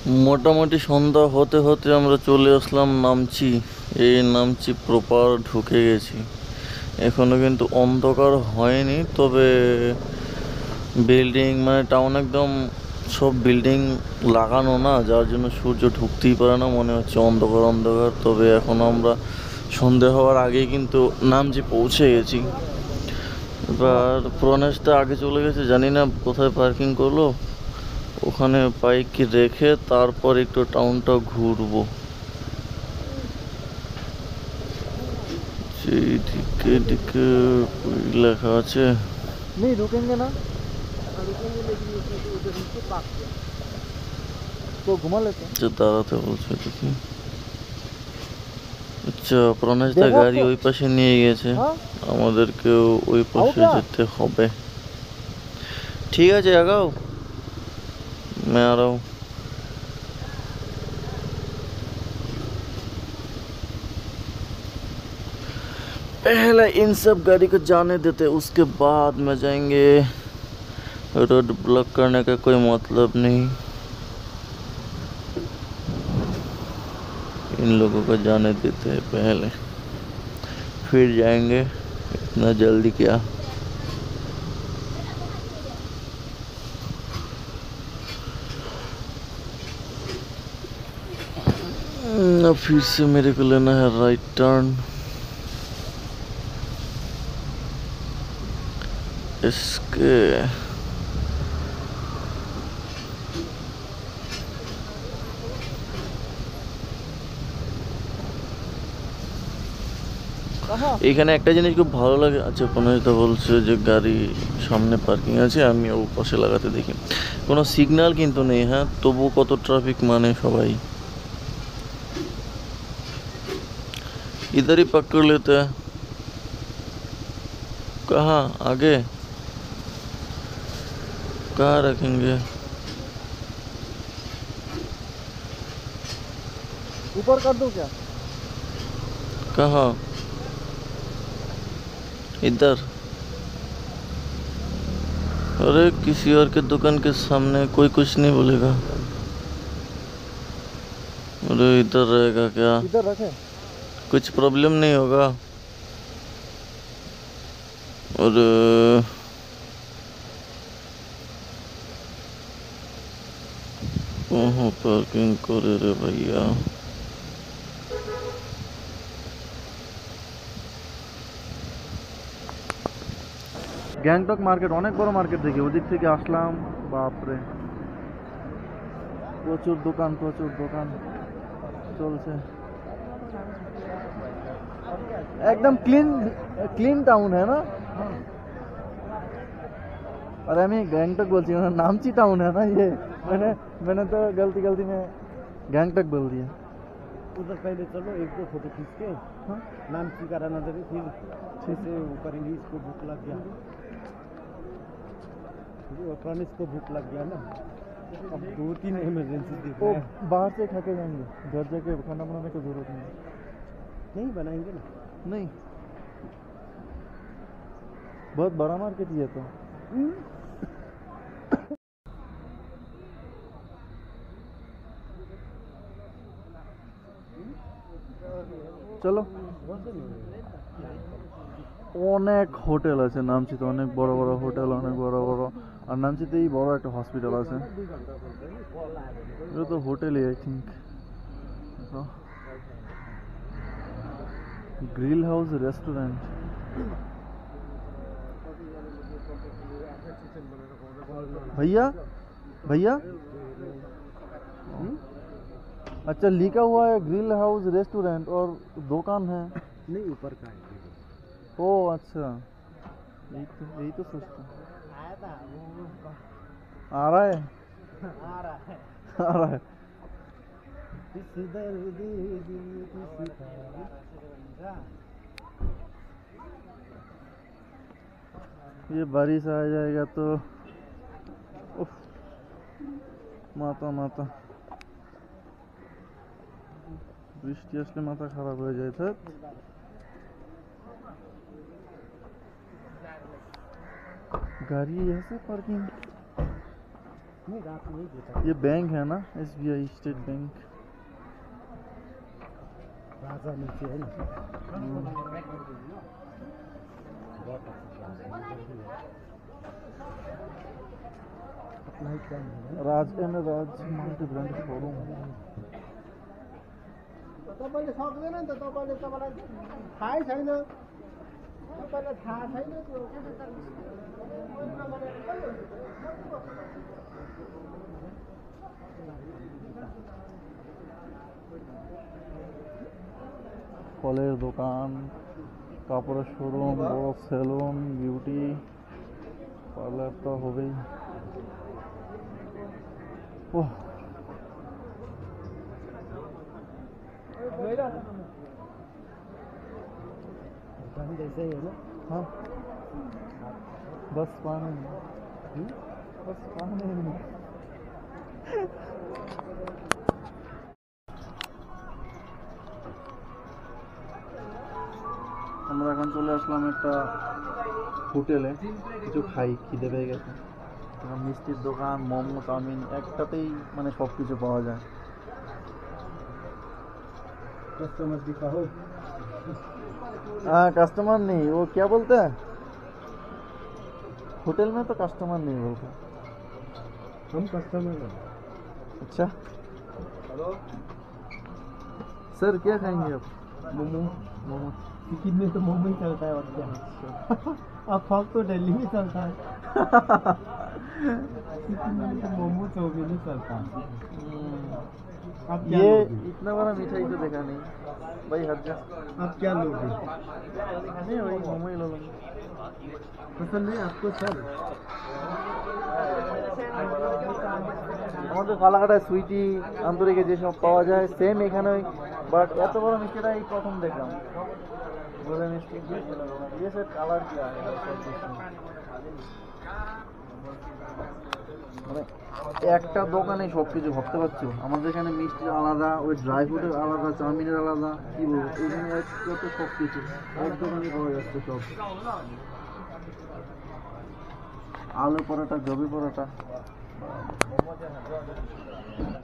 মোটামুটি সন্ধ্যা হতে হতে আমরা চলে আসলাম নামচি। এই নামচি প্রপার ঢুকে গেছি। এখনো কিন্তু অন্ধকার হয়নি, তবে বিল্ডিং মানে টাউন একদম সব বিল্ডিং লাগানো না, যার জন্য সূর্য ঢুকতেই পারে না, মনে হচ্ছে অন্ধকার অন্ধকার। তবে এখন আমরা সন্ধে হওয়ার আগেই কিন্তু নামচি পৌঁছে গেছি। এবার প্রনেশটা আগে চলে গেছে, জানি না কোথায় পার্কিং করলো। ওখানে বাইক রেখে তারপর একটু টাউনটা ঘুরবো। সেই দিকে দিকে লেখা আছে। नहीं रुकेंगे ना, रुकेंगे लेकिन उधर नीचे पार्क किया तो घुमा लेते हैं। যে দাঁড়াতে বলছে দেখি। আচ্ছা, প্রণেশ দা देखा গাড়ি आपको? ওই পাশে নিয়ে গেছে, हाँ আমাদেরকেও ওই आओ পাশে क्या? যেতে হবে। ঠিক আছে, আগাও। मैं आ रहा हूँ। पहले इन सब गाड़ी को जाने देते, उसके बाद में जाएंगे। रोड ब्लॉक करने का कोई मतलब नहीं। इन लोगों को जाने देते हैं पहले, फिर जाएंगे। इतना जल्दी क्या। अब फिर से मेरे को लेना है राइट टर्न। इसके कहाँ? এখানে একটা জিনিস খুব ভালো লাগে। আচ্ছা, প্রণয়িতা বলছে যে গাড়ি সামনে পার্কিং আছে, আমি ও পাশে লাগাতে দেখি। কোনো সিগন্যাল কিন্তু নেই, হ্যাঁ, তবু কত ট্রাফিক মানে সবাই। इधर ही पकड़ लेते हैं। कहाँ आगे, कहाँ रखेंगे? ऊपर कर दो क्या? कहाँ? इधर? अरे किसी और के दुकान के सामने कोई कुछ नहीं बोलेगा। अरे इधर रहेगा क्या? इधर रखे। कुछ प्रॉब्लम नहीं होगा? और कहाँ पार्किंग करे रे भैया? গ্যাংটক মার্কেট অনেক বড় মার্কেট, দেখি ওদিক থেকে আসলাম। বাপরে, প্রচুর দোকান চলছে। एकदम क्लीन टाउन है ना। अरे मैं गैंगटक बोलती हूँ, नामची टाउन है ना ये। मैंने तो गलती में गैंगटक बोल दिया। उधर पहले चलो एक दो फोटो खींच के हाँ? नामची का नजर फिर से वो करेंगे। इसको भूख लग गया, प्राणेश को भूख लग गया ना। अब 2-3 इमरजेंसी दिख वो रहे हैं। बाहर से खा के जाएंगे, घर जाके खाना बनाने की जरूरत नहीं बनाएंगे ना। नहीं। बहुत बड़ा मार्केट ये तो। চলো। অনেক হোটেল আছে নামচিতে, অনেক বড় বড় হোটেল, অনেক বড় বড়। আর নামচিতেই বড় একটা হসপিটাল আছে। এটা তো হোটেলই I think. Grill house restaurant. भैया भैया, अच्छा लिखा हुआ है ग्रिल हाउस रेस्टोरेंट और दुकान है। नहीं ऊपर का है। ओ अच्छा, यही तो सोचता। आ रहा है आ रहा है। ये बारिश आ जाएगा तो उफ, माता বৃষ্টি আসলে মাথা খারাপ হয়ে যায়। স্যার गाड़ी ऐसे पार्किंग नहीं रात में नहीं देखा ये बैंक है ना, SBI स्टेट बैंक। राजा नीचे है ना बहुत अपना ही काम है ना Raj and Raj multi brand showroom. तपाईँले सक्दैन नि त तपाईँले तपाईँलाई थाहै छैन तपाईँलाई थाहा छैन त्यो ফলের দোকান, কাপড়ের শোরুম, বড় সেলুন, বিউটি পার্লার তো হবেই। ওহ, दुकान जैसे ही है ना हाँ बस पानी बस पानी। আমরা এখন চলে আসলাম একটা হোটেলে, কিছু খাই, খিদে পেয়ে গেছে। এখানে মিষ্টির দোকান, মোমো, চাউমিন একটাতেই মানে সব কিছু পাওয়া যায়। कस्टमर दिखाओ हाँ कस्टमर नहीं, वो क्या बोलते हैं होटल में तो कस्टमर नहीं बोलते। हम कस्टमर हैं अच्छा सर क्या खाएंगे आप? मोमो मोमो। सिक्किम में तो मोमो ही चलता है और क्या अब फक तो दिल्ली में चलता है सिक्किम में तो मोमो चाउमीन ही चलता है आप क्या ये लोगे? इतना बड़ा मिठाई तो देखा नहीं भाई, हट जा। आप क्या लोगे नहीं भाई मोमो ही लो लेंगे। पसंद है आपको सर আমাদের ফালাকাটায় সুইটি, আন্তরিকে যেসব পাওয়া যায় সেম এখানে, বাট এত বড় মিষ্টিটা এই প্রথম দেখলাম। বলে মিষ্টি ये सर কালার কি আছে মানে একটা দোকানে সব কিছু ভাবতে পারছো। আমাদের এখানে মিষ্টি আলাদা, ওই ড্রাই ফ্রুটের আলাদা, চাউমিনের আলাদা, কি বলবো এখানে তো সব কিছু এক দোকানে পাওয়া যাচ্ছে সব। আলু পরোটা, গোবি পরোটা।